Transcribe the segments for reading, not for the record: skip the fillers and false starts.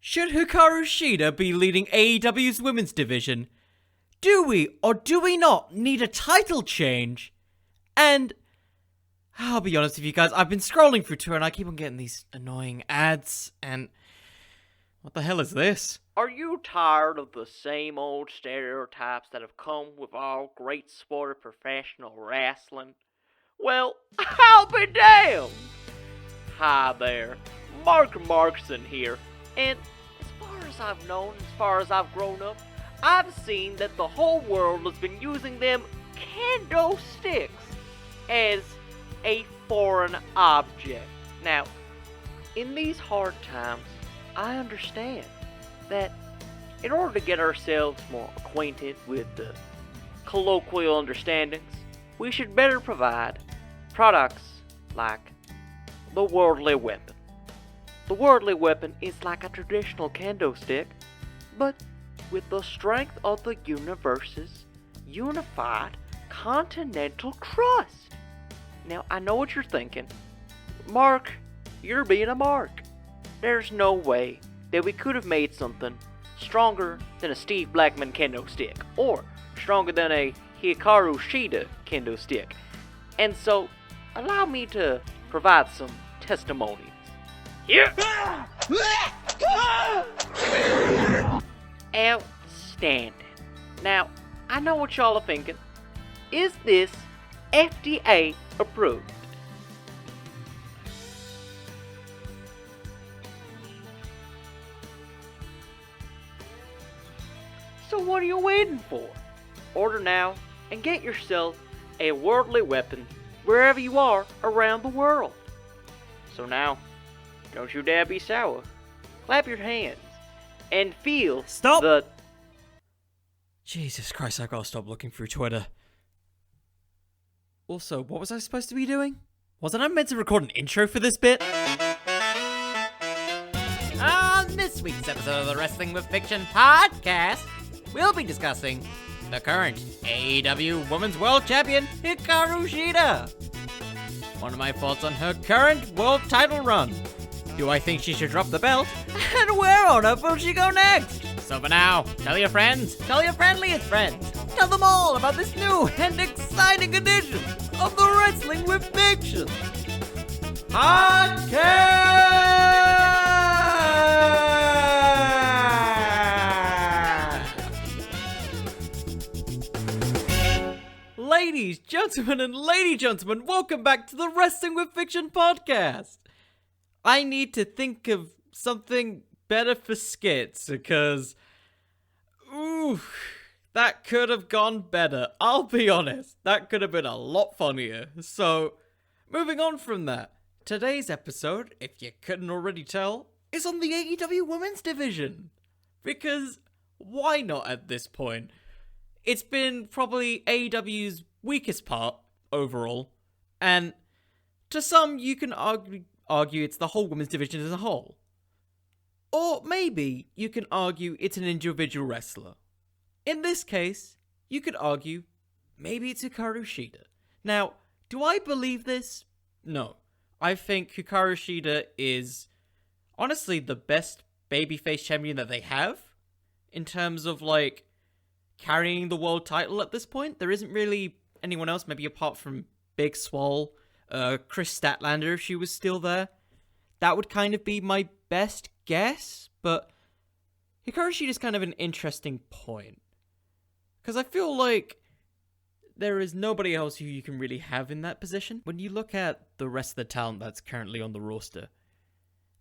Should Hikaru Shida be leading AEW's women's division? Do we or do we not need a title change? And I'll be honest with you guys, I've been scrolling through Twitter and I keep on getting these annoying ads and what the hell is this? Are you tired of the same old stereotypes that have come with all great sport of professional wrestling? Well, I'll be damned! Hi there, Mark Markson here, and as far as I've known, as far as I've grown up, I've seen that the whole world has been using them Kendo sticks as a foreign object. Now, in these hard times, I understand that in order to get ourselves more acquainted with the colloquial understandings, we should better provide products like the worldly weapon. The worldly weapon is like a traditional kendo stick, but with the strength of the universe's unified continental crust. Now, I know what you're thinking. Mark, you're being a mark. There's no way that we could have made something stronger than a Steve Blackman kendo stick, or stronger than a Hikaru Shida kendo stick. And so, allow me to provide some testimonials. Here! Outstanding. Now, I know what y'all are thinking. Is this FDA approved? So what are you waiting for? Order now and get yourself a worldly weapon wherever you are around the world. So now, don't you dare be sour. Clap your hands and feel Stop! the... Jesus Christ, I gotta stop looking through Twitter. Also, what was I supposed to be doing? Wasn't I meant to record an intro for this bit? On this week's episode of the Wrestling with Fiction podcast, we'll be discussing the current AEW Women's World Champion, Hikaru Shida. One of my thoughts on her current world title run. Do I think she should drop the belt? And where on earth will she go next? So for now, tell your friends, tell your friendliest friends, tell them all about this new and exciting edition of the Wrestling with Fiction podcast. Ladies, gentlemen, and lady gentlemen, welcome back to the Wrestling with Fiction podcast. I need to think of something better for skits, because, that could have gone better. I'll be honest, that could have been a lot funnier. So, moving on from that, today's episode, if you couldn't already tell, is on the AEW Women's Division. Because, why not at this point? It's been probably AEW's weakest part, overall, and to some, you can argue it's the whole women's division as a whole. Or maybe you can argue it's an individual wrestler. In this case, you could argue maybe it's Hikaru Shida. Now, do I believe this? No. I think Hikaru Shida is honestly the best babyface champion that they have in terms of, like, carrying the world title at this point. There isn't really anyone else, maybe apart from Big Swole, Chris Statlander if she was still there. That would kind of be my best guess, but Hikaru Shida is kind of an interesting point. Because I feel like there is nobody else who you can really have in that position. When you look at the rest of the talent that's currently on the roster,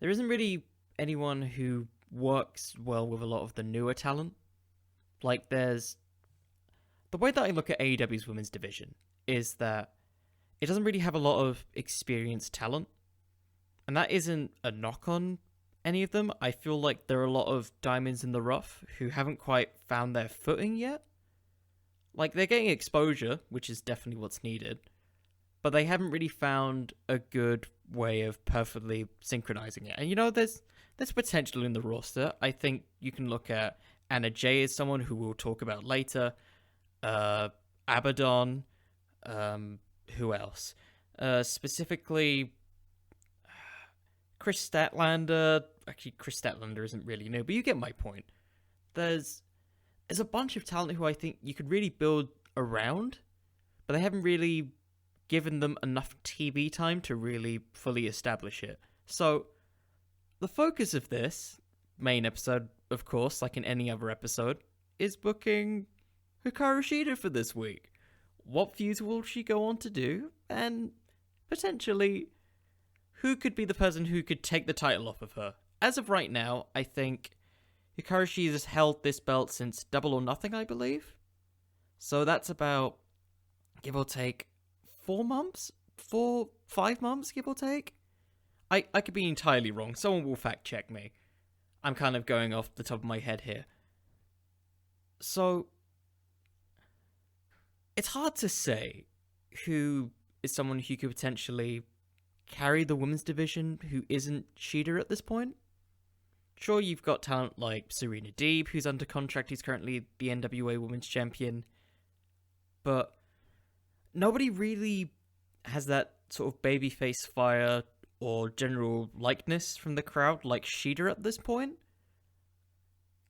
there isn't really anyone who works well with a lot of the newer talent. Like, there's... The way that I look at AEW's women's division is that it doesn't really have a lot of experienced talent. And that isn't a knock on any of them. I feel like there are a lot of diamonds in the rough who haven't quite found their footing yet. Like, they're getting exposure, which is definitely what's needed, but they haven't really found a good way of perfectly synchronizing it. And, you know, there's potential in the roster. I think you can look at Anna Jay as someone who we'll talk about later. Abadon. Who else? Specifically, Chris Statlander. Actually, Chris Statlander isn't really new, but you get my point. There's a bunch of talent who I think you could really build around, but they haven't really given them enough TV time to really fully establish it. So, the focus of this main episode, of course, like in any other episode, is booking Hikaru Shida for this week. What feuds will she go on to do? And potentially, who could be the person who could take the title off of her? As of right now, I think Hikaru Shida has held this belt since Double or Nothing, I believe. So that's about, give or take, 4 months? 5 months, give or take? I could be entirely wrong. Someone will fact check me. I'm kind of going off the top of my head here. So, it's hard to say who is someone who could potentially carry the women's division who isn't Shida at this point. Sure, you've got talent like Serena Deeb, who's under contract, who's currently the NWA Women's Champion, but nobody really has that sort of babyface fire or general likeness from the crowd like Shida at this point.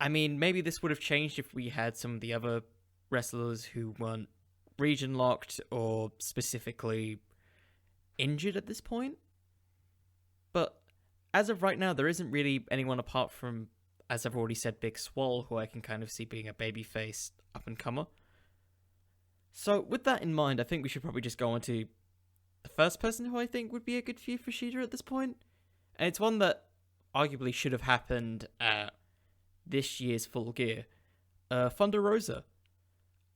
I mean, maybe this would have changed if we had some of the other wrestlers who weren't region locked or specifically injured at this point. But as of right now, there isn't really anyone apart from, as I've already said, Big Swole, who I can kind of see being a babyface up-and-comer. So with that in mind, I think we should probably just go on to the first person who I think would be a good feud for Shida at this point. And it's one that arguably should have happened at this year's Full Gear. Thunder Rosa.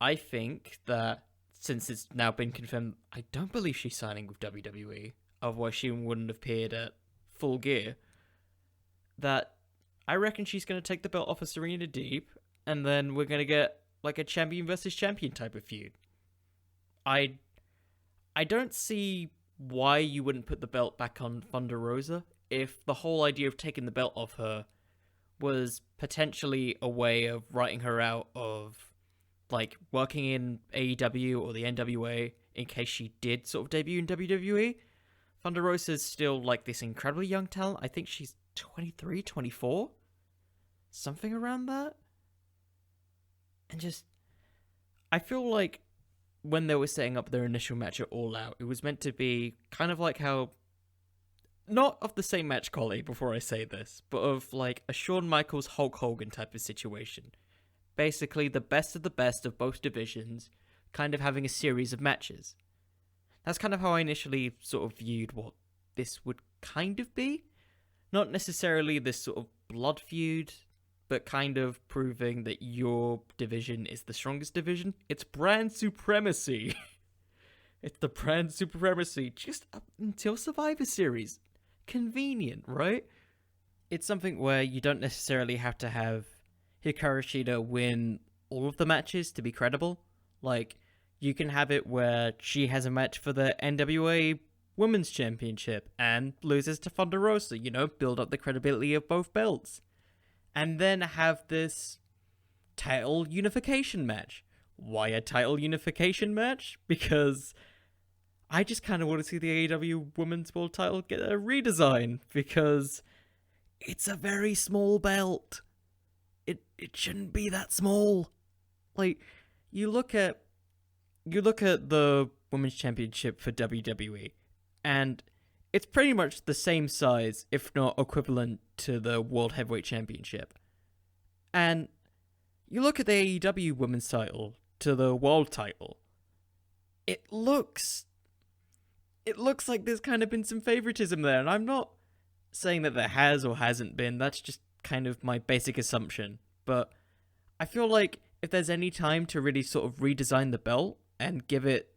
I think that since it's now been confirmed, I don't believe she's signing with WWE, otherwise she wouldn't have appeared at Full Gear, that I reckon she's going to take the belt off of Serena Deeb, and then we're going to get like a champion versus champion type of feud. I don't see why you wouldn't put the belt back on Thunder Rosa if the whole idea of taking the belt off her was potentially a way of writing her out of like working in AEW or the NWA in case she did sort of debut in WWE. Thunder Rosa's still like this incredibly young talent. I think she's 23, 24? Something around that? And just, I feel like when they were setting up their initial match at All Out, it was meant to be kind of like how, not of the same match quality before I say this, but of like a Shawn Michaels Hulk Hogan type of situation. Basically the best of both divisions, kind of having a series of matches. That's kind of how I initially sort of viewed what this would kind of be. Not necessarily this sort of blood feud, but kind of proving that your division is the strongest division. It's brand supremacy. It's the brand supremacy just up until Survivor Series. Convenient, right? It's something where you don't necessarily have to have Hikaru Shida win all of the matches to be credible. Like, you can have it where she has a match for the NWA Women's Championship and loses to Thunder Rosa, build up the credibility of both belts. And then have this title unification match. Why a title unification match? Because I just kind of want to see the AEW Women's World title get a redesign, because it's a very small belt. It shouldn't be that small. Like, you look at the Women's Championship for WWE, and it's pretty much the same size, if not equivalent to the World Heavyweight Championship. And you look at the AEW Women's title to the World title, it looks like there's kind of been some favoritism there, and I'm not saying that there has or hasn't been, that's just kind of my basic assumption. But I feel like if there's any time to really sort of redesign the belt and give it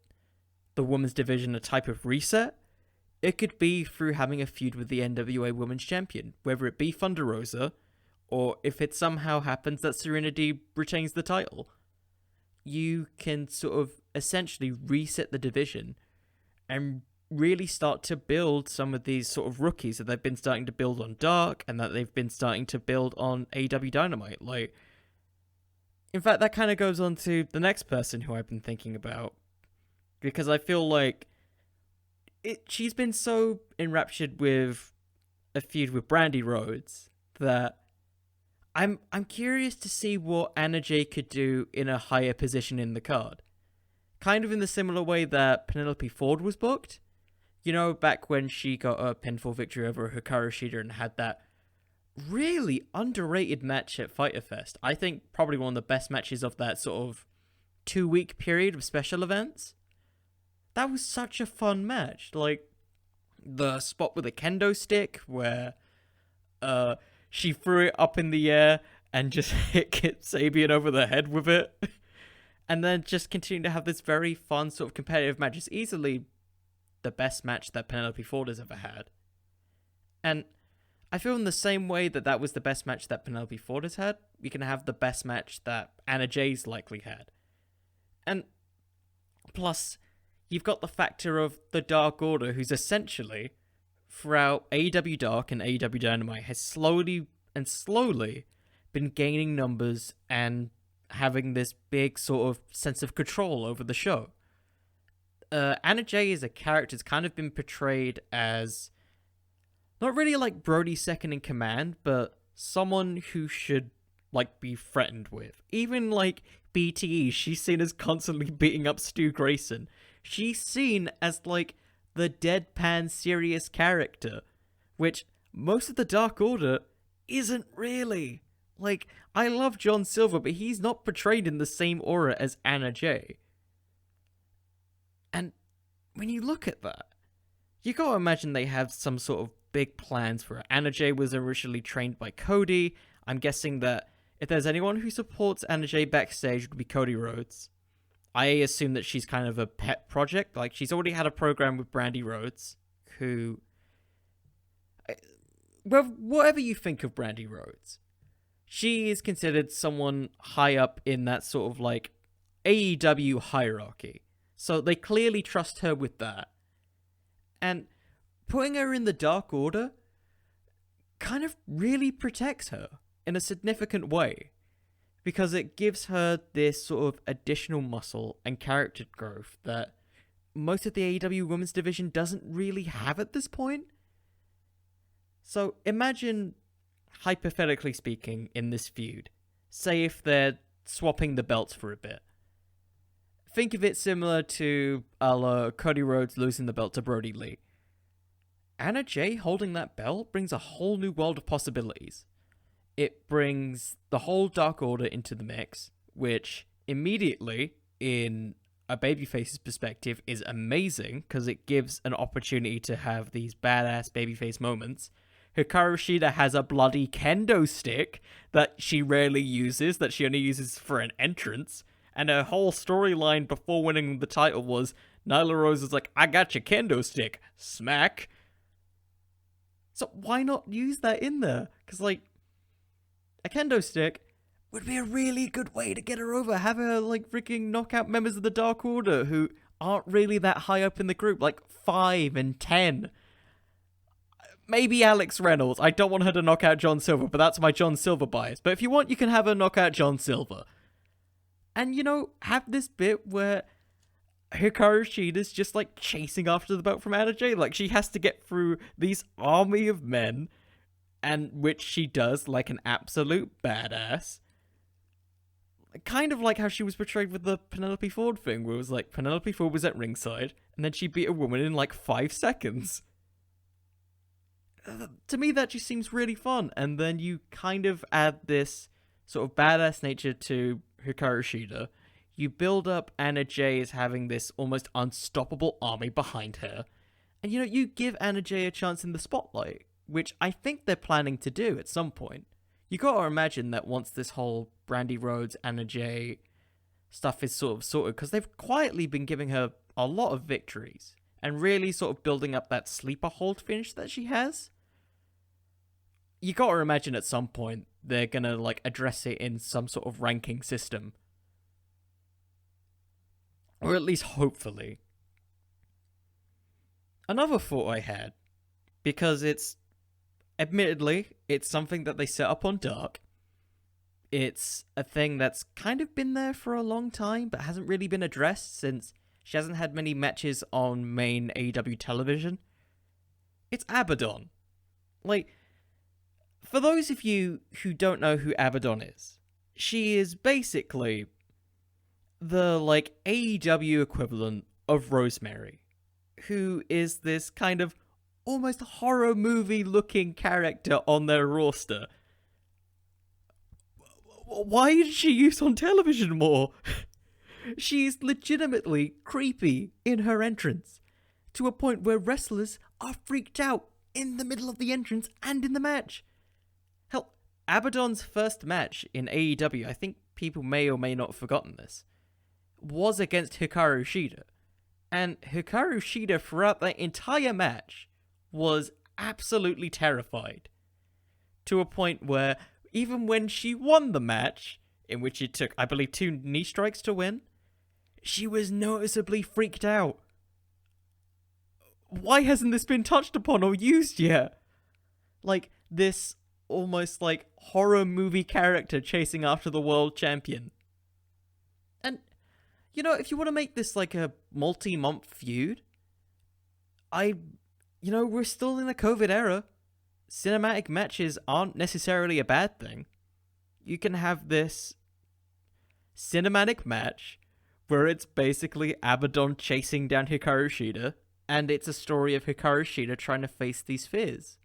the women's division a type of reset, it could be through having a feud with the NWA Women's Champion, whether it be Thunder Rosa, or if it somehow happens that Serena Deeb retains the title. You can sort of essentially reset the division and really start to build some of these sort of rookies that they've been starting to build on Dark and that they've been starting to build on AEW Dynamite. Like, in fact, that kind of goes on to the next person who I've been thinking about, because I feel like she's been so enraptured with a feud with Brandy Rhodes that I'm curious to see what Anna Jay could do in a higher position in the card. Kind of in the similar way that Penelope Ford was booked. You know, back when she got a pinfall victory over Hikaru Shida and had that really underrated match at Fyter Fest. I think probably one of the best matches of that sort of 2-week period of special events. That was such a fun match. Like, the spot with the kendo stick where she threw it up in the air and just hit Kip Sabian over the head with it. And then just continue to have this very fun sort of competitive match. It's easily the best match that Penelope Ford has ever had. And I feel in the same way that that was the best match that Penelope Ford has had, we can have the best match that Anna Jay's likely had. And plus, you've got the factor of the Dark Order, who's essentially, throughout AEW Dark and AEW Dynamite, has slowly been gaining numbers and having this big sort of sense of control over the show. Anna Jay as a character has kind of been portrayed as not really like Brody's second in command, but someone who should like be threatened with. Even like BTE, she's seen as constantly beating up Stu Grayson. She's seen as like the deadpan serious character, which most of the Dark Order isn't really. Like, I love John Silver, but he's not portrayed in the same aura as Anna Jay. And when you look at that, you gotta imagine they have some sort of big plans for it. Anna Jay was originally trained by Cody. I'm guessing that if there's anyone who supports Anna Jay backstage, it would be Cody Rhodes. I assume that she's kind of a pet project. Like, she's already had a program with Brandy Rhodes, who... Well, whatever you think of Brandy Rhodes, she is considered someone high up in that sort of, like, AEW hierarchy. So they clearly trust her with that. And putting her in the Dark Order kind of really protects her in a significant way, because it gives her this sort of additional muscle and character growth that most of the AEW Women's division doesn't really have at this point. So imagine, hypothetically speaking, in this feud, say if they're swapping the belts for a bit. Think of it similar to Cody Rhodes losing the belt to Brody Lee. Anna Jay holding that belt brings a whole new world of possibilities. It brings the whole Dark Order into the mix, which immediately, in a babyface's perspective, is amazing, because it gives an opportunity to have these badass babyface moments. Hikaru Shida has a bloody kendo stick that she rarely uses, that she only uses for an entrance, and her whole storyline before winning the title was Nyla Rose is like, I got your kendo stick, smack. So why not use that in there? Because, like, a kendo stick would be a really good way to get her over. Have her, like, freaking knock out members of the Dark Order who aren't really that high up in the group, like 5 and 10. Maybe Alex Reynolds. I don't want her to knock out John Silver, but that's my John Silver bias. But if you want, you can have her knock out John Silver. And, you know, have this bit where Hikaru Shida's just, like, chasing after the belt from Anna Jay. Like, she has to get through these army of men, and which she does like an absolute badass. Kind of like how she was portrayed with the Penelope Ford thing, where it was like Penelope Ford was at ringside, and then she beat a woman in like 5 seconds. To me, that just seems really fun. And then you kind of add this sort of badass nature to Hikaru Shida. You build up Anna Jay as having this almost unstoppable army behind her. And, you know, you give Anna Jay a chance in the spotlight, which I think they're planning to do at some point. You gotta imagine that once this whole Brandy Rhodes, Anna Jay stuff is sort of sorted, because they've quietly been giving her a lot of victories, and really sort of building up that sleeper hold finish that she has. You gotta imagine at some point they're gonna, like, address it in some sort of ranking system. Or at least hopefully. Another thought I had, because admittedly, it's something that they set up on Dark. It's a thing that's kind of been there for a long time, but hasn't really been addressed since she hasn't had many matches on main AEW television. It's Abadon. Like, for those of you who don't know who Abadon is, she is basically the, like, AEW equivalent of Rosemary, who is this kind of almost horror movie-looking character on their roster. Why is she used on television more? She's legitimately creepy in her entrance, to a point where wrestlers are freaked out in the middle of the entrance and in the match. Hell, Abadon's first match in AEW, I think people may or may not have forgotten this, was against Hikaru Shida. And Hikaru Shida throughout the entire match was absolutely terrified. To a point where, even when she won the match, in which it took, I believe, 2 knee strikes to win, she was noticeably freaked out. Why hasn't this been touched upon or used yet? Like, this almost like horror movie character chasing after the world champion. And, you know, if you want to make this like a multi-month feud, we're still in the COVID era. Cinematic matches aren't necessarily a bad thing. You can have this cinematic match where it's basically Abadon chasing down Hikaru Shida, and it's a story of Hikaru Shida trying to face these fears.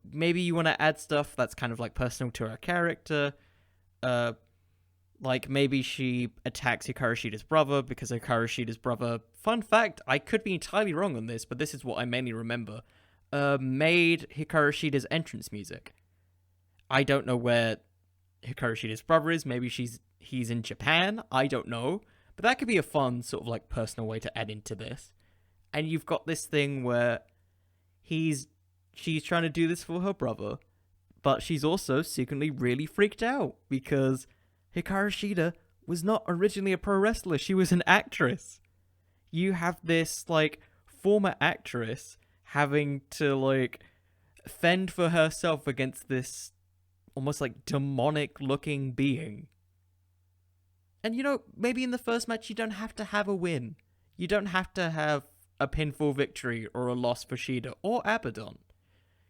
Maybe you want to add stuff that's kind of like personal to her character. Like maybe she attacks Hikaru Shida's brother because Hikaru Shida's brother, fun fact, I could be entirely wrong on this, but this is what I mainly remember, made Hikaru Shida's entrance music. I don't know where Hikaru Shida's brother is. Maybe he's in Japan. I don't know. But that could be a fun sort of like personal way to add into this. And you've got this thing where she's trying to do this for her brother, but she's also secretly really freaked out because Hikaru Shida was not originally a pro wrestler. She was an actress. You have this like former actress having to like fend for herself against this almost like demonic looking being. And you know, maybe in the first match you don't have to have a win. You don't have to have a pinfall victory or a loss for Shida or Abadon.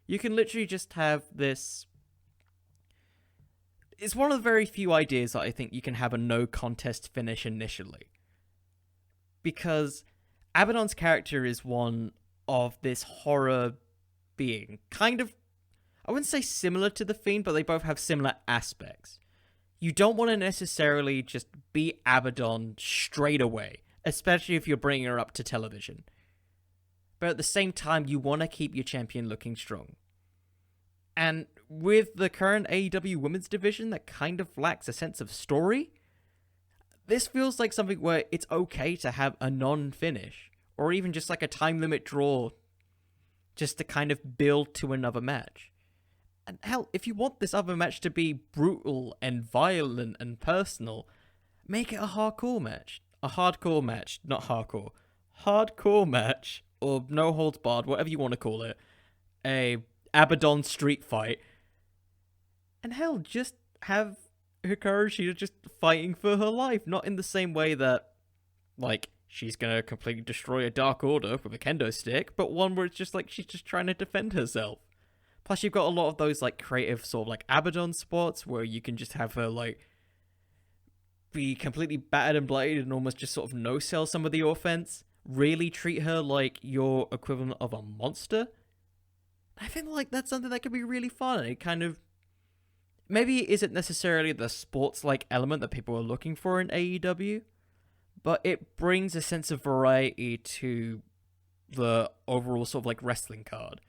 You can literally just have this. It's one of the very few ideas that I think you can have a no contest finish initially. Because Abadon's character is one of this horror being. Kind of, I wouldn't say similar to The Fiend, but they both have similar aspects. You don't want to necessarily just beat Abadon straight away, especially if you're bringing her up to television. But at the same time, you want to keep your champion looking strong. And with the current AEW Women's division that kind of lacks a sense of story, this feels like something where it's okay to have a non-finish, or even just like a time limit draw, just to kind of build to another match. And hell, if you want this other match to be brutal and violent and personal, make it a hardcore match. A hardcore match, not hardcore. Hardcore match, or no holds barred, whatever you want to call it. A Abadon street fight. And hell, just have Hikaru Shida just fighting for her life. Not in the same way that, like, she's gonna completely destroy a Dark Order with a kendo stick, but one where it's just like she's just trying to defend herself. Plus, you've got a lot of those, like, creative sort of, like, Abadon spots where you can just have her, like, be completely battered and blighted and almost just sort of no-sell some of the offense. Really treat her like your equivalent of a monster. I feel like that's something that could be really fun. It kind of... Maybe it isn't necessarily the sports-like element that people are looking for in AEW, but it brings a sense of variety to the overall sort of, like, wrestling card.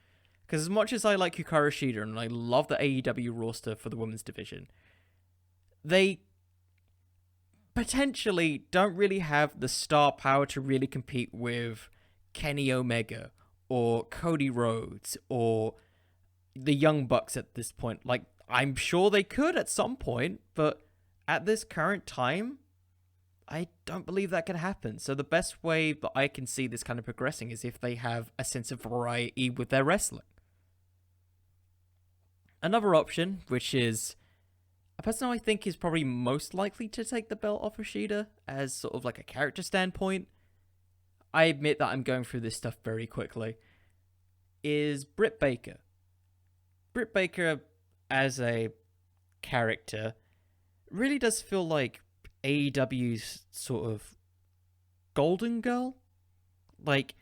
Because as much as I like Hikaru Shida and I love the AEW roster for the women's division, they potentially don't really have the star power to really compete with Kenny Omega or Cody Rhodes or the Young Bucks at this point. Like, I'm sure they could at some point, but at this current time, I don't believe that can happen. So the best way that I can see this kind of progressing is if they have a sense of variety with their wrestling. Another option, which is a person I think is probably most likely to take the belt off of Shida as sort of like a character standpoint, I admit that I'm going through this stuff very quickly, is Britt Baker. Britt Baker as a character really does feel like AEW's sort of golden girl. Like,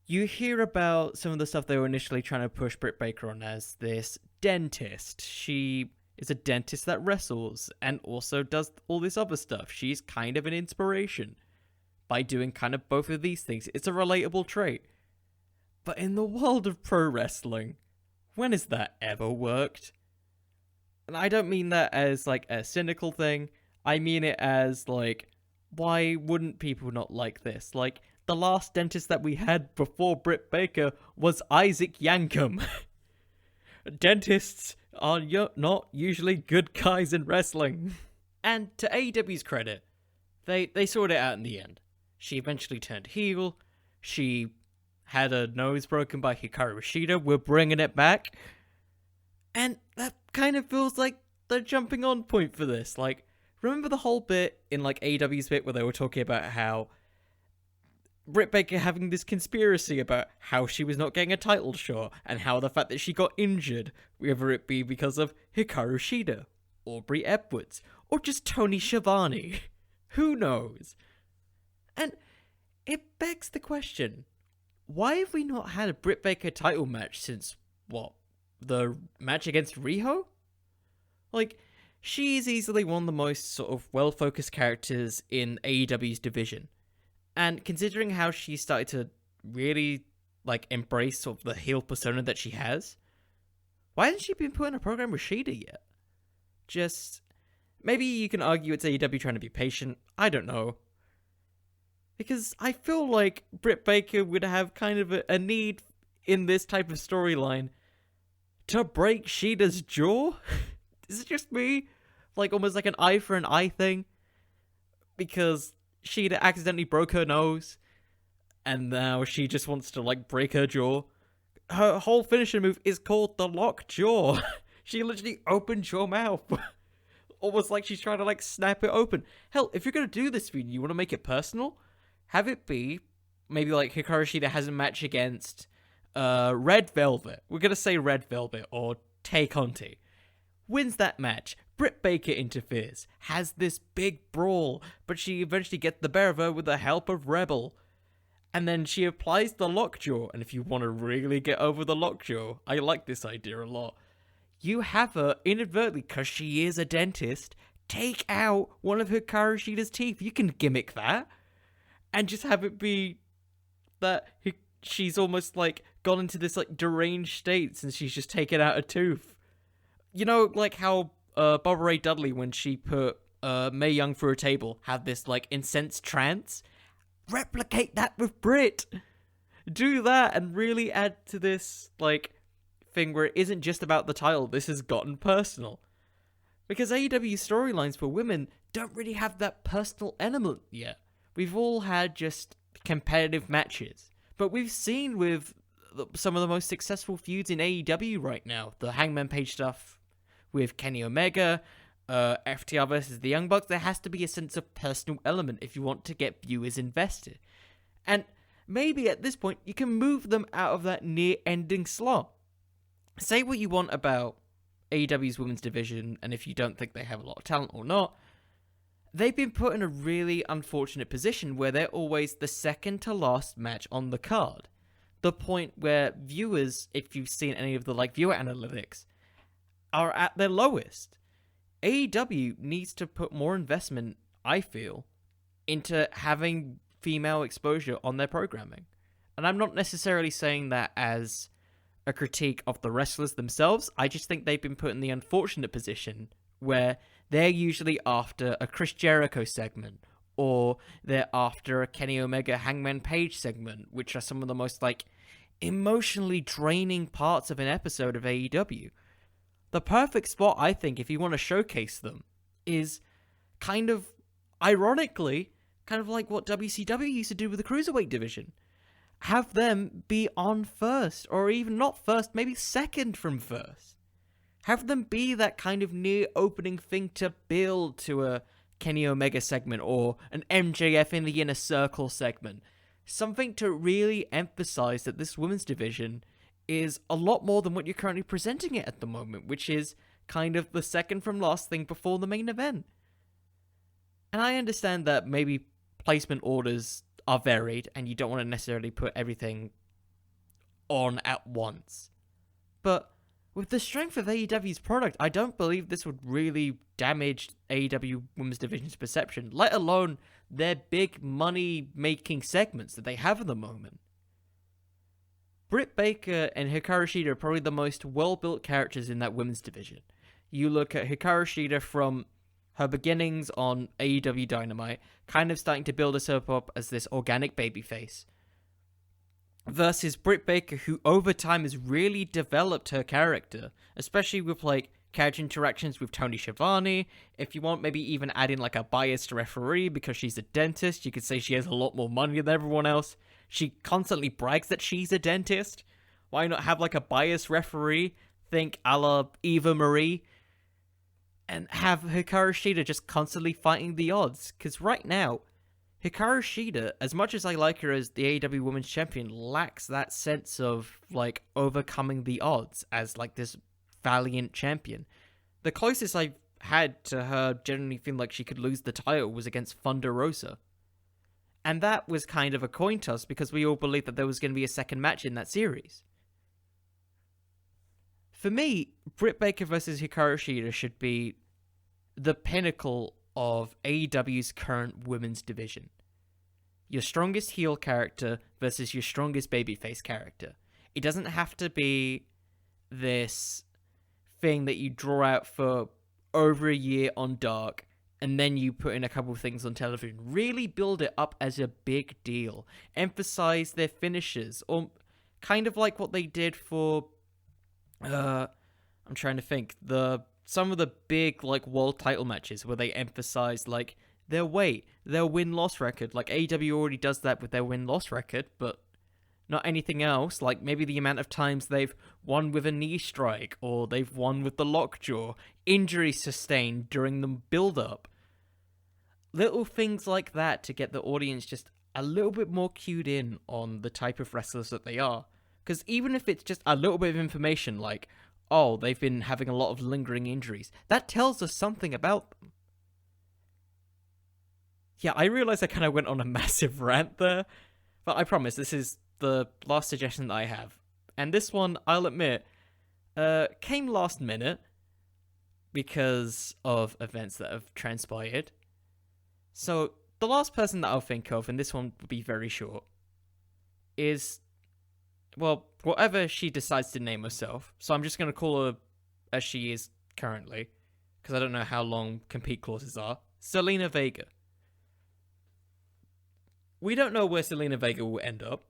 you hear about some of the stuff they were initially trying to push Britt Baker on as this dentist. She is a dentist that wrestles and also does all this other stuff. She's kind of an inspiration by doing kind of both of these things. It's a relatable trait. But in the world of pro wrestling, when has that ever worked? And I don't mean that as, like, a cynical thing. I mean it as, like, why wouldn't people not like this? Like, the last dentist that we had before Britt Baker was Isaac Yankem. Dentists are not usually good guys in wrestling. And to AEW's credit, they sorted it out in the end. She eventually turned heel. She had her nose broken by Hikaru Shida. We're bringing it back. And that kind of feels like the jumping on point for this. Like, remember the whole bit in, like, AEW's bit where they were talking about how Britt Baker having this conspiracy about how she was not getting a title shot, and how the fact that she got injured, whether it be because of Hikaru Shida, Aubrey Edwards, or just Tony Schiavone. Who knows? And it begs the question, why have we not had a Britt Baker title match since, what, the match against Riho? Like, she's easily one of the most sort of well-focused characters in AEW's division. And considering how she started to really, like, embrace sort of the heel persona that she has, why hasn't she been put in a program with Shida yet? Just, maybe you can argue it's AEW trying to be patient, I don't know. Because I feel like Britt Baker would have kind of a need in this type of storyline to break Shida's jaw? Is it just me? Like, almost like an eye for an eye thing? Because Shida accidentally broke her nose, and now she just wants to, like, break her jaw. Her whole finisher move is called the lock jaw. She literally opened your mouth. Almost like she's trying to, like, snap it open. Hell, if you're gonna do this feud, you want to make it personal? Have it be, maybe, like, Hikaru Shida has a match against Red Velvet. We're gonna say Red Velvet, or Tay Conti. Wins that match. Britt Baker interferes, has this big brawl, but she eventually gets the better of her with the help of Rebel. And then she applies the lockjaw, and if you want to really get over the lockjaw, I like this idea a lot. You have her, inadvertently, because she is a dentist, take out one of Hikaru Shida's teeth. You can gimmick that. And just have it be that she's almost, like, gone into this, like, deranged state since she's just taken out a tooth. You know, like how Barbara Ray Dudley, when she put Mae Young through a table, had this, like, incensed trance? Replicate that with Britt! Do that and really add to this, like, thing where it isn't just about the title, this has gotten personal. Because AEW storylines for women don't really have that personal element yet. We've all had just competitive matches. But we've seen with some of the most successful feuds in AEW right now, the Hangman Page stuff with Kenny Omega, FTR versus the Young Bucks, there has to be a sense of personal element if you want to get viewers invested. And maybe at this point, you can move them out of that near-ending slot. Say what you want about AEW's women's division, and if you don't think they have a lot of talent or not, they've been put in a really unfortunate position where they're always the second to last match on the card. The point where viewers, if you've seen any of the, like, viewer analytics, are at their lowest. AEW needs to put more investment, I feel, into having female exposure on their programming. And I'm not necessarily saying that as a critique of the wrestlers themselves. I just think they've been put in the unfortunate position where they're usually after a Chris Jericho segment, or they're after a Kenny Omega Hangman Page segment, which are some of the most, like, emotionally draining parts of an episode of AEW. The perfect spot, I think, if you want to showcase them, is kind of, ironically, kind of like what WCW used to do with the Cruiserweight division. Have them be on first, or even not first, maybe second from first. Have them be that kind of near opening thing to build to a Kenny Omega segment, or an MJF in the Inner Circle segment. Something to really emphasize that this women's division is a lot more than what you're currently presenting it at the moment, which is kind of the second from last thing before the main event. And I understand that maybe placement orders are varied and you don't want to necessarily put everything on at once. But with the strength of AEW's product, I don't believe this would really damage AEW Women's Division's perception, let alone their big money-making segments that they have at the moment. Britt Baker and Hikaru Shida are probably the most well-built characters in that women's division. You look at Hikaru Shida from her beginnings on AEW Dynamite, kind of starting to build herself up as this organic babyface, versus Britt Baker, who over time has really developed her character, especially with like character interactions with Tony Schiavone. If you want, maybe even add in like a biased referee because she's a dentist. You could say she has a lot more money than everyone else. She constantly brags that she's a dentist. Why not have like a biased referee? Think a la Eva Marie. And have Hikaru Shida just constantly fighting the odds. Because right now, Hikaru Shida, as much as I like her as the AEW Women's Champion, lacks that sense of, like, overcoming the odds as, like, this valiant champion. The closest I've had to her genuinely feeling like she could lose the title was against Thunder Rosa. And that was kind of a coin toss because we all believed that there was going to be a second match in that series. For me, Britt Baker versus Hikaru Shida should be the pinnacle of AEW's current women's division. Your strongest heel character versus your strongest babyface character. It doesn't have to be this thing that you draw out for over a year on Dark, and then you put in a couple of things on television. Really build it up as a big deal. Emphasize their finishes, or kind of like what they did for I'm trying to think. Some of the big like world title matches where they emphasized like their weight, their win-loss record. Like AEW already does that with their win-loss record, but not anything else. Like maybe the amount of times they've won with a knee strike, or they've won with the lockjaw, injuries sustained during the build-up. Little things like that to get the audience just a little bit more cued in on the type of wrestlers that they are. Because even if it's just a little bit of information like, oh, they've been having a lot of lingering injuries, that tells us something about them. Yeah, I realize I kind of went on a massive rant there, but I promise this is the last suggestion that I have. And this one, I'll admit, came last minute because of events that have transpired. So, the last person that I'll think of, and this one will be very short, is, well, whatever she decides to name herself. So I'm just going to call her as she is currently, because I don't know how long compete clauses are. Zelina Vega. We don't know where Zelina Vega will end up.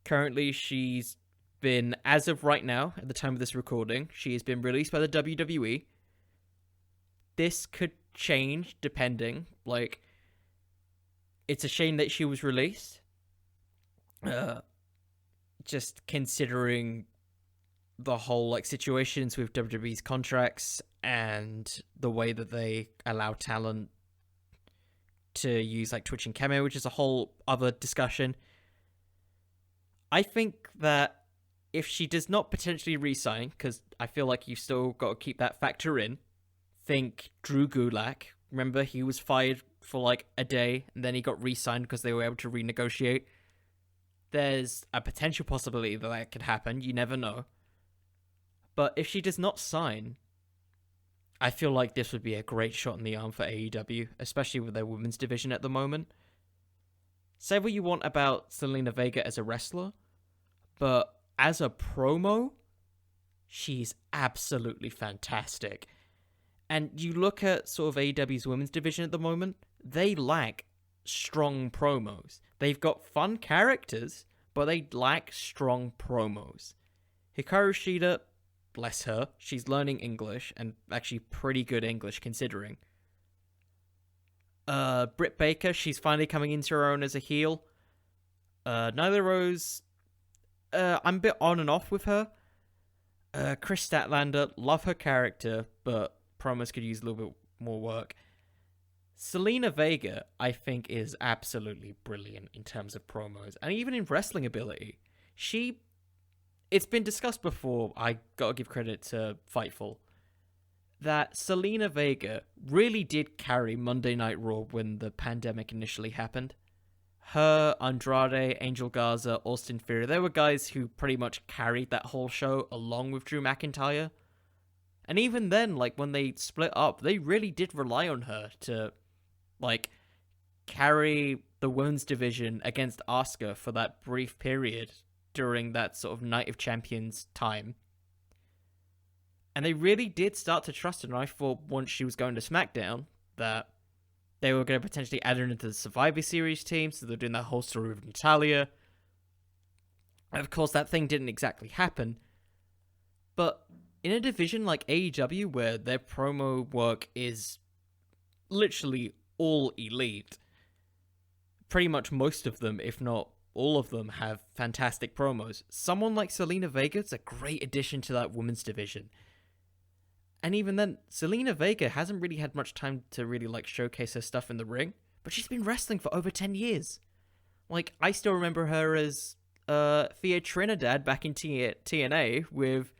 Currently, she's been, as of right now, at the time of this recording, she has been released by the WWE. This could change depending. Like, it's a shame that she was released. Just considering the whole like situations with WWE's contracts and the way that they allow talent to use like Twitch and Cameo, which is a whole other discussion. I think that if she does not potentially re-sign, because I feel like you've still got to keep that factor in, think Drew Gulak. Remember, he was fired for like a day and then he got re-signed because they were able to renegotiate. There's a potential possibility that that could happen. You never know. But if she does not sign, I feel like this would be a great shot in the arm for AEW, especially with their women's division at the moment. Say what you want about Zelina Vega as a wrestler, but as a promo, she's absolutely fantastic. And you look at sort of AEW's women's division at the moment, they lack strong promos. They've got fun characters, but they lack strong promos. Hikaru Shida, bless her, she's learning English, and actually pretty good English considering. Britt Baker, she's finally coming into her own as a heel. Nyla Rose, I'm a bit on and off with her. Chris Statlander, love her character, but promos could use a little bit more work. Zelina Vega, I think, is absolutely brilliant in terms of promos, and even in wrestling ability. She it's been discussed before, I gotta give credit to Fightful, that Zelina Vega really did carry Monday Night Raw when the pandemic initially happened. Her, Andrade, Angel Garza, Austin Theory, they were guys who pretty much carried that whole show along with Drew McIntyre. And even then, like, when they split up, they really did rely on her to, like, carry the women's division against Asuka for that brief period during that sort of Night of Champions time. And they really did start to trust her, and I thought once she was going to SmackDown that they were going to potentially add her into the Survivor Series team, so they're doing that whole story with Natalya. And of course, that thing didn't exactly happen. But in a division like AEW, where their promo work is literally all elite, pretty much most of them, if not all of them, have fantastic promos. Someone like Zelina Vega is a great addition to that women's division. And even then, Zelina Vega hasn't really had much time to really, like, showcase her stuff in the ring, but she's been wrestling for over 10 years. Like, I still remember her as Thea Trinidad back in TNA with,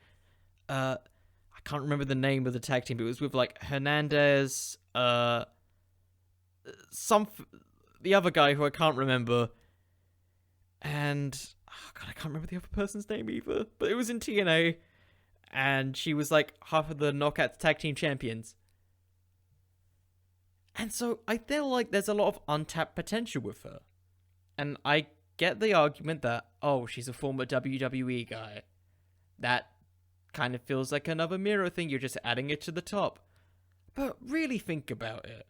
I can't remember the name of the tag team, but it was with, like, Hernandez, the other guy who I can't remember, and, oh God, I can't remember the other person's name either, but it was in TNA, and she was, like, half of the Knockouts Tag Team Champions. And so I feel like there's a lot of untapped potential with her. And I get the argument that, oh, she's a former WWE guy. That kind of feels like another Miro thing, you're just adding it to the top. But really think about it.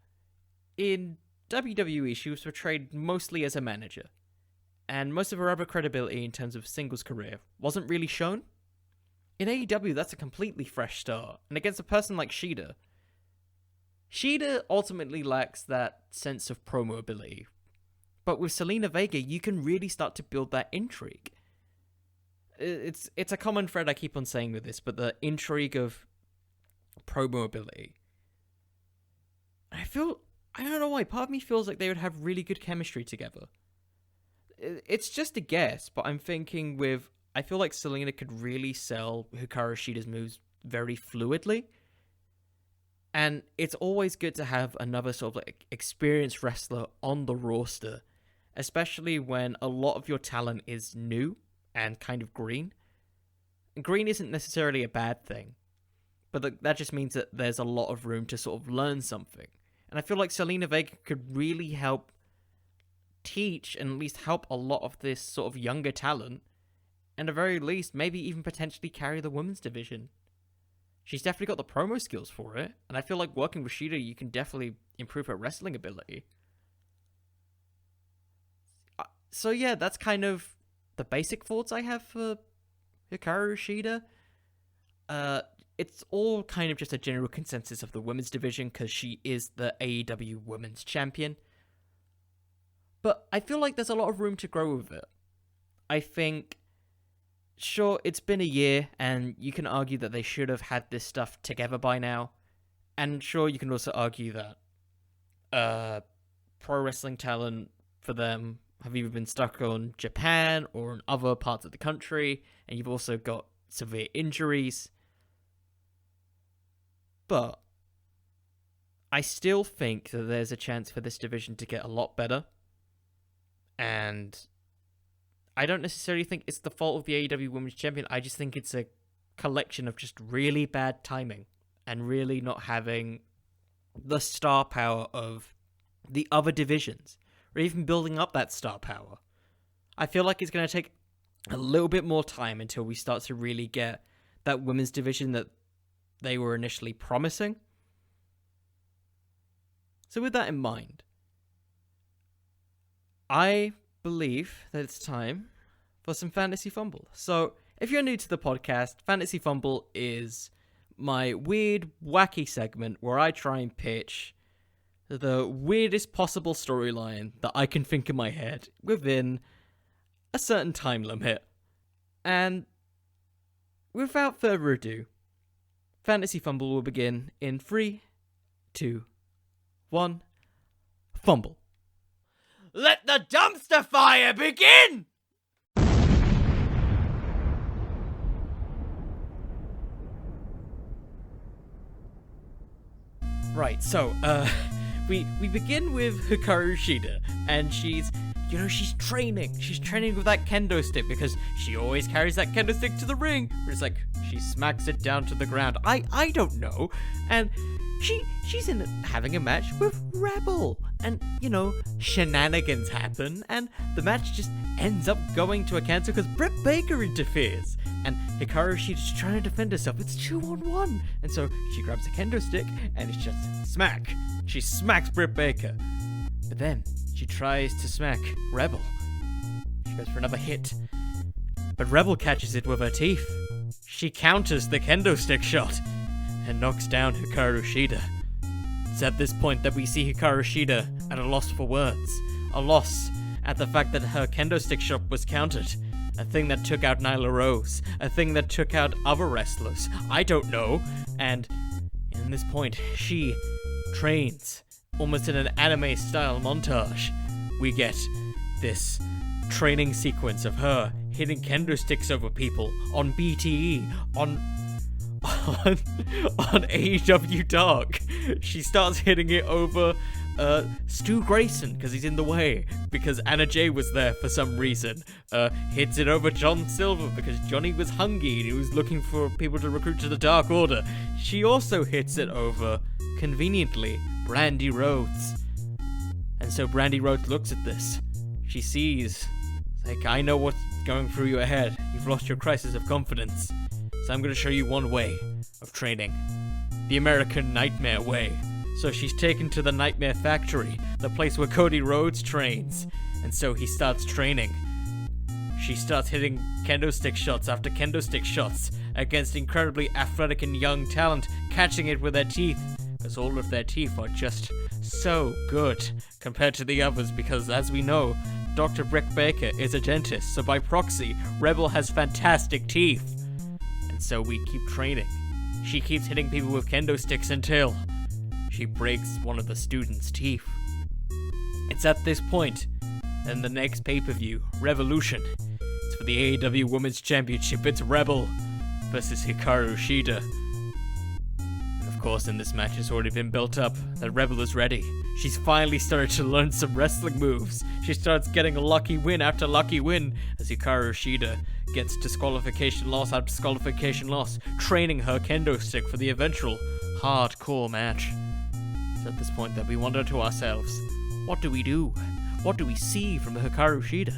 In WWE, she was portrayed mostly as a manager. And most of her other credibility in terms of singles career wasn't really shown. In AEW, that's a completely fresh start. And against a person like Shida ultimately lacks that sense of promo ability. But with Zelina Vega, you can really start to build that intrigue. It's a common thread I keep on saying with this, but the intrigue of promo ability. I don't know why, part of me feels like they would have really good chemistry together. It's just a guess, but I'm thinking I feel like Zelina could really sell Hikaru Shida's moves very fluidly. And it's always good to have another sort of like experienced wrestler on the roster, especially when a lot of your talent is new and kind of green. And green isn't necessarily a bad thing, but that just means that there's a lot of room to sort of learn something. And I feel like Zelina Vega could really help teach and at least help a lot of this sort of younger talent, and at the very least, maybe even potentially carry the women's division. She's definitely got the promo skills for it, and I feel like working with Shida, you can definitely improve her wrestling ability. So yeah, that's kind of the basic thoughts I have for Hikaru Shida. It's all kind of just a general consensus of the women's division, because she is the AEW Women's Champion. But I feel like there's a lot of room to grow with it. I think, sure, it's been a year, and you can argue that they should have had this stuff together by now. And sure, you can also argue that pro wrestling talent for them have either been stuck on Japan or in other parts of the country, and you've also got severe injuries. But I still think that there's a chance for this division to get a lot better. And I don't necessarily think it's the fault of the AEW Women's Champion. I just think it's a collection of just really bad timing and really not having the star power of the other divisions, or even building up that star power. I feel like it's going to take a little bit more time until we start to really get that women's division that they were initially promising. So with that in mind, I believe that it's time for some Fantasy Fumble. So, if you're new to the podcast, Fantasy Fumble is my weird, wacky segment where I try and pitch the weirdest possible storyline that I can think in my head within a certain time limit. And without further ado, Fantasy Fumble will begin in 3, 2, 1, fumble. Let the dumpster fire begin! Right, so, we begin with Hikaru Shida, and she's training. She's training with that kendo stick because she always carries that kendo stick to the ring. Where it's like, she smacks it down to the ground. I don't know. And she's having a match with Rebel. And, shenanigans happen, and the match just ends up going to a cancel because Britt Baker interferes. And Hikaru Shida's trying to defend herself. It's 2-on-1. And so she grabs a kendo stick, and it's just smack. She smacks Britt Baker. But then she tries to smack Rebel. She goes for another hit. But Rebel catches it with her teeth. She counters the kendo stick shot and knocks down Hikaru Shida. It's at this point that we see Hikaru Shida at a loss for words. A loss at the fact that her kendo stick shot was countered. A thing that took out Nyla Rose. A thing that took out other wrestlers. I don't know. And in this point, she trains. Almost in an anime-style montage. We get this training sequence of her hitting kendo sticks over people on BTE, on AEW Dark. She starts hitting it over Stu Grayson because he's in the way, because Anna Jay was there for some reason. Hits it over John Silver because Johnny was hungry and he was looking for people to recruit to the Dark Order. She also hits it over, conveniently, Brandy Rhodes. And so Brandy Rhodes looks at this. She sees, like, I know what's going through your head. You've lost your crisis of confidence. So I'm going to show you one way of training. The American Nightmare way. So she's taken to the Nightmare Factory, the place where Cody Rhodes trains. And so he starts training. She starts hitting kendo stick shots after kendo stick shots against incredibly athletic and young talent, catching it with their teeth. Because all of their teeth are just so good compared to the others, because as we know, Dr. Britt Baker is a dentist, so by proxy, Rebel has fantastic teeth. And so we keep training. She keeps hitting people with kendo sticks until she breaks one of the students' teeth. It's at this point, in the next pay-per-view, Revolution, it's for the AEW Women's Championship. It's Rebel versus Hikaru Shida. Of course, in this match, it's already been built up that Rebel is ready. She's finally started to learn some wrestling moves. She starts getting lucky win after lucky win as Hikaru Shida gets disqualification loss after disqualification loss, training her kendo stick for the eventual hardcore match. It's at this point that we wonder to ourselves, what do we do? What do we see from Hikaru Shida?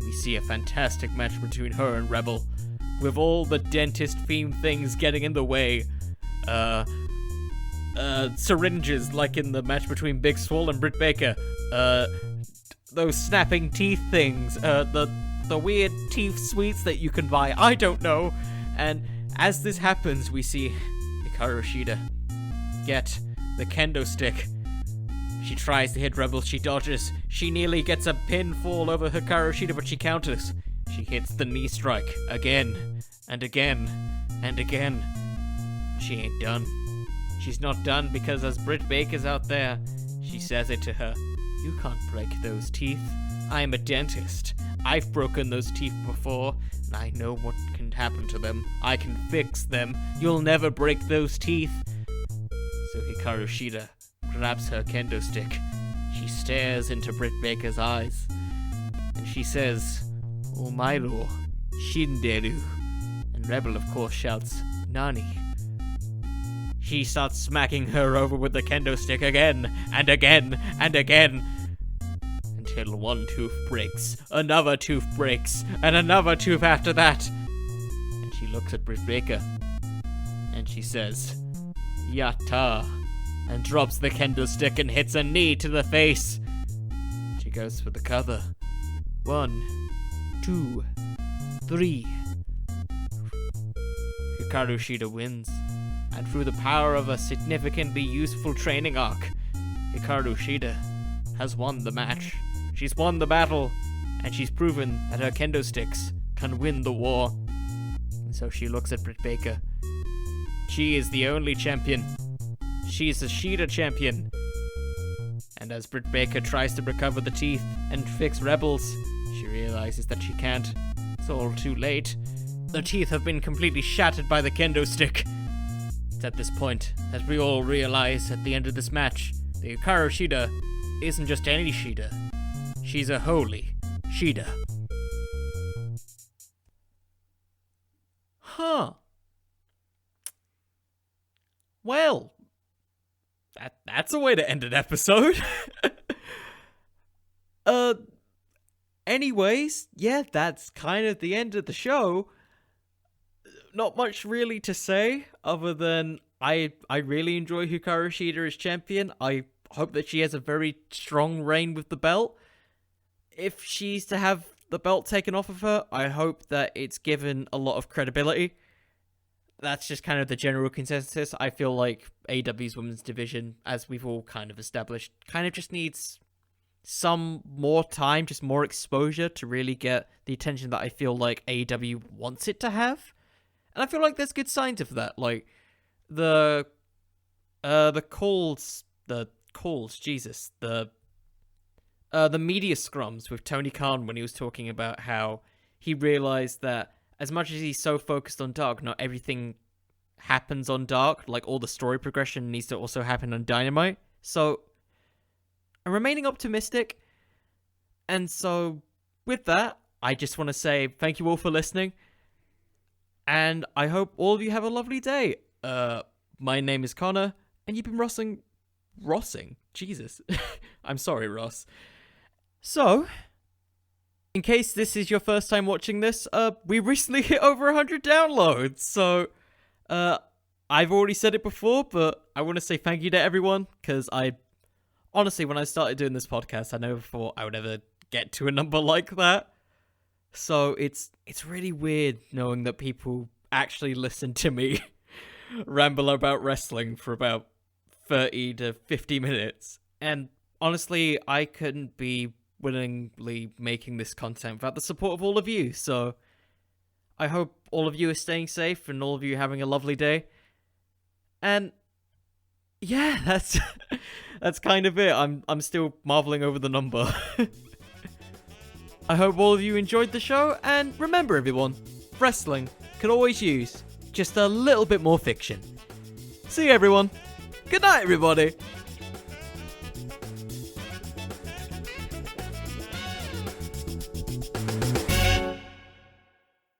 We see a fantastic match between her and Rebel, with all the dentist-themed things getting in the way. Syringes, like in the match between Big Swole and Britt Baker. Those snapping teeth things. The weird teeth sweets that you can buy. I don't know. And as this happens, we see Hikaru Shida get the kendo stick. She tries to hit Rebel. She dodges. She nearly gets a pinfall over Hikaru Shida, but she counters. She hits the knee strike again and again and again. She ain't done. She's not done because as Britt Baker's out there, she says it to her. You can't break those teeth. I'm a dentist. I've broken those teeth before, and I know what can happen to them. I can fix them. You'll never break those teeth. So Hikaru Shida grabs her kendo stick. She stares into Britt Baker's eyes, and she says, Omairo, Shinderu. And Rebel, of course, shouts, Nani? He starts smacking her over with the kendo stick again, and again, and again, until one tooth breaks, another tooth breaks, and another tooth after that. And she looks at Britt Baker, and she says, Yatta, and drops the kendo stick and hits a knee to the face. She goes for the cover. 1, 2, 3. Hikaru Shida wins. And through the power of a significantly useful training arc, Hikaru Shida has won the match. She's won the battle, and she's proven that her kendo sticks can win the war. And so she looks at Britt Baker. She is the only champion. She's the Shida champion. And as Britt Baker tries to recover the teeth and fix Rebels, she realizes that she can't. It's all too late. The teeth have been completely shattered by the kendo stick. It's at this point that we all realize at the end of this match, the Hikaru Shida isn't just any Shida. She's a holy Shida. Huh. Well, that's a way to end an episode. Anyways, yeah, that's kind of the end of the show. Not much really to say other than I really enjoy Hikaru Shida as champion. I hope that she has a very strong reign with the belt. If she's to have the belt taken off of her, I hope that it's given a lot of credibility. That's just kind of the general consensus. I feel like AEW's women's division, as we've all kind of established, kind of just needs some more time, just more exposure to really get the attention that I feel like AEW wants it to have. And I feel like there's good signs of that. Like the media scrums with Tony Khan when he was talking about how he realized that as much as he's so focused on Dark, not everything happens on Dark. Like, all the story progression needs to also happen on Dynamite. So, I'm remaining optimistic. And so, with that, I just want to say thank you all for listening. And I hope all of you have a lovely day. My name is Connor, and you've been Rossing? Jesus. I'm sorry, Ross. So, in case this is your first time watching this, we recently hit over 100 downloads. So, I've already said it before, but I want to say thank you to everyone, because honestly, when I started doing this podcast, I never thought I would ever get to a number like that. So, it's really weird knowing that people actually listen to me ramble about wrestling for about 30 to 50 minutes. And honestly, I couldn't be willingly making this content without the support of all of you. So I hope all of you are staying safe and all of you are having a lovely day. And yeah, that's kind of it. I'm still marveling over the number. I hope all of you enjoyed the show, and remember everyone, wrestling could always use just a little bit more fiction. See you everyone. Good night everybody.